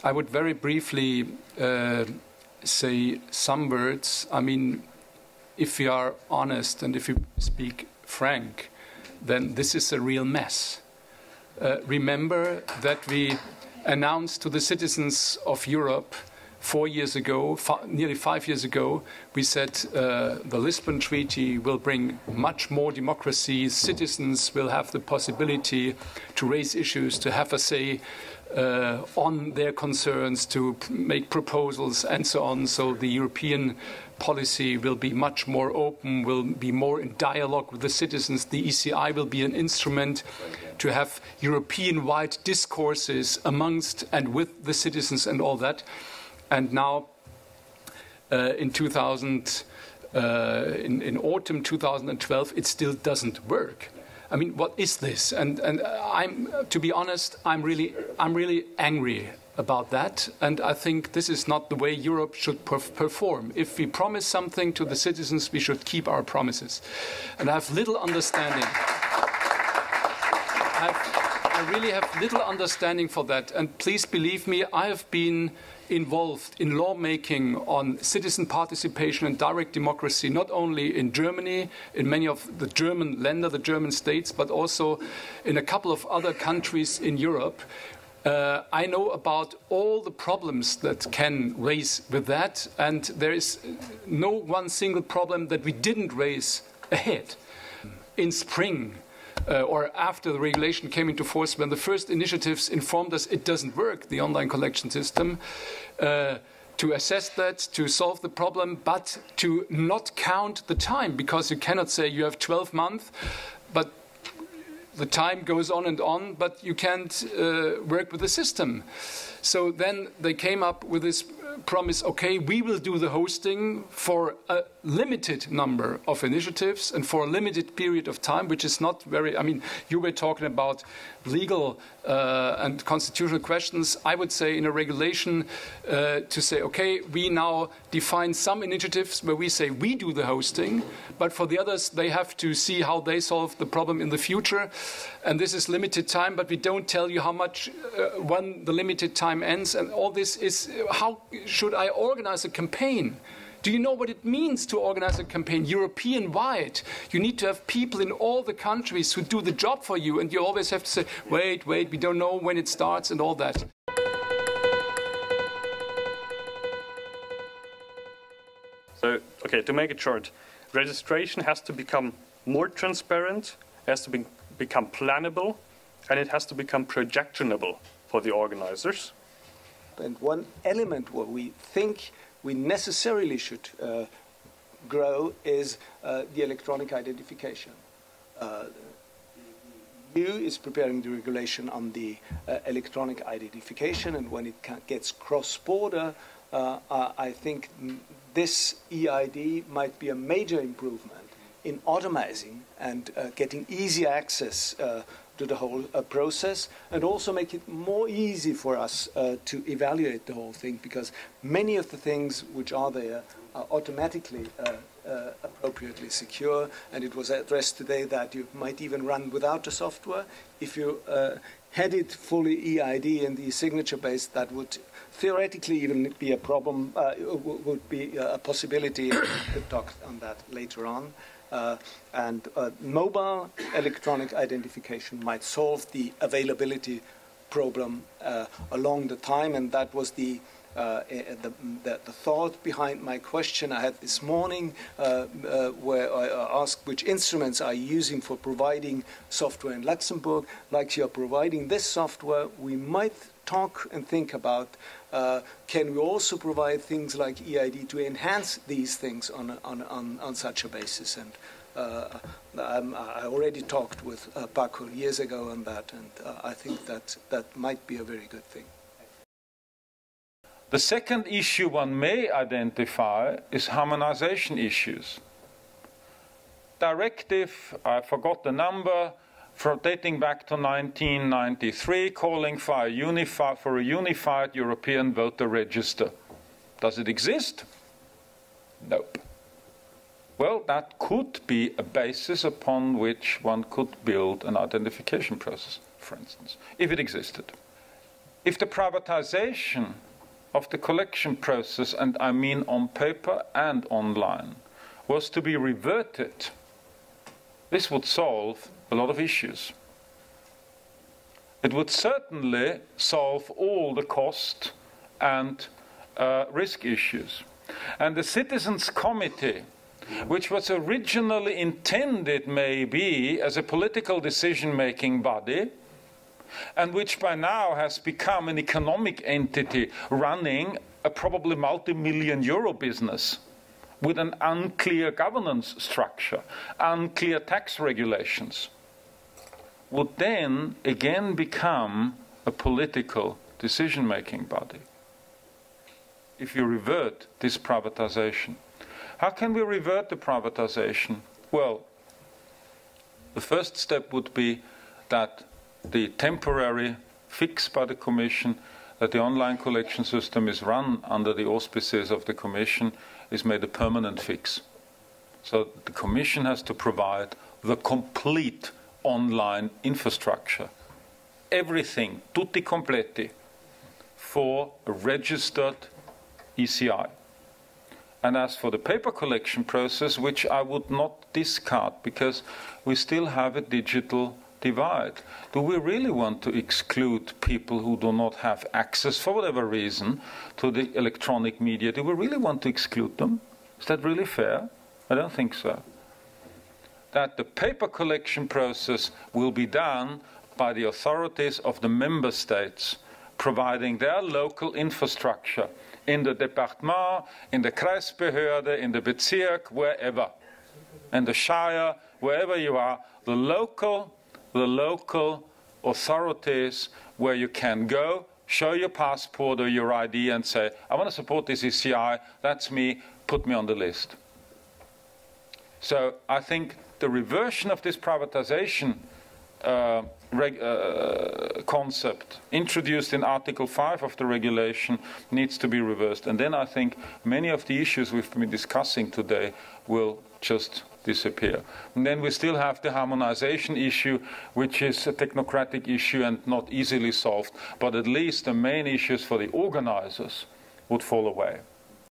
I would very briefly say some words. I mean, if we are honest and if we speak frank, then this is a real mess. Remember that we announced to the citizens of Europe 4 years ago, nearly 5 years ago, we said the Lisbon Treaty will bring much more democracy. Citizens will have the possibility to raise issues, to have a say on their concerns, to make proposals and so on. So the European policy will be much more open, will be more in dialogue with the citizens. The ECI will be an instrument to have European-wide discourses amongst and with the citizens and all that. And now, in autumn 2012, it still doesn't work. I mean, what is this? And to be honest, I'm really angry about that. And I think this is not the way Europe should perform. If we promise something to the citizens, we should keep our promises. And I have little understanding. I really have little understanding for that. And please believe me, I have been involved in lawmaking on citizen participation and direct democracy, not only in Germany, in many of the German Länder, the German states, but also in a couple of other countries in Europe. I know about all the problems that can raise with that, and there is no one single problem that we didn't raise ahead. In spring, or after the regulation came into force, when the first initiatives informed us it doesn't work, the online collection system, to assess that, to solve the problem, but to not count the time, because you cannot say you have 12 months, but the time goes on, but you can't work with the system. So then they came up with this promise, okay, we will do the hosting for a limited number of initiatives and for a limited period of time, which is not very, I mean, you were talking about legal and constitutional questions. I would say in a regulation to say, okay, we now define some initiatives where we say we do the hosting, but for the others, they have to see how they solve the problem in the future. And this is limited time, but we don't tell you how much when the limited time ends. And all this is, how should I organize a campaign? Do you know what it means to organize a campaign European-wide? You need to have people in all the countries who do the job for you, and you always have to say, wait, we don't know when it starts and all that. So, okay, to make it short, registration has to become more transparent, has to become plannable, and it has to become projectionable for the organizers. And one element what we think we necessarily should grow is the electronic identification. EU is preparing the regulation on the electronic identification, and when it gets cross-border, I think this EID might be a major improvement in automizing and getting easy access to the whole process, and also make it more easy for us to evaluate the whole thing, because many of the things which are there are automatically appropriately secure. And it was addressed today that you might even run without the software. If you had it fully EID and the signature based, that would theoretically even be a problem, would be a possibility. We could talk on that later on. And mobile electronic identification might solve the availability problem along the time, and that was the thought behind my question I had this morning, where I asked which instruments are you using for providing software in Luxembourg. Like you are providing this software, we might talk and think about can we also provide things like EID to enhance these things on such a basis. And I already talked with Paco years ago on that, and I think that might be a very good thing. The second issue one may identify is harmonization issues. Directive, I forgot the number, dating back to 1993, calling for a unified European voter register. Does it exist? Nope. Well, that could be a basis upon which one could build an identification process, for instance, if it existed. If the privatization of the collection process, and I mean on paper and online, was to be reverted, this would solve a lot of issues. It would certainly solve all the cost and risk issues. And the Citizens' Committee, which was originally intended maybe as a political decision-making body, and which by now has become an economic entity running a probably multi-million euro business with an unclear governance structure, unclear tax regulations, would then again become a political decision-making body if you revert this privatization. How can we revert the privatization? Well, the first step would be that the temporary fix by the Commission that the online collection system is run under the auspices of the Commission is made a permanent fix. So the Commission has to provide the complete online infrastructure, everything, tutti completi, for a registered ECI. And as for the paper collection process, which I would not discard because we still have a digital divide. Do we really want to exclude people who do not have access, for whatever reason, to the electronic media? Do we really want to exclude them? Is that really fair? I don't think so. That the paper collection process will be done by the authorities of the member states, providing their local infrastructure in the Departement, in the Kreisbehörde, in the Bezirk, wherever, in the Shire, wherever you are, the local authorities where you can go, show your passport or your ID and say, I want to support this ECI, that's me, put me on the list. So I think the reversion of this privatization concept introduced in Article 5 of the regulation needs to be reversed. And then I think many of the issues we've been discussing today will just disappear. And then we still have the harmonization issue, which is a technocratic issue and not easily solved, but at least the main issues for the organizers would fall away.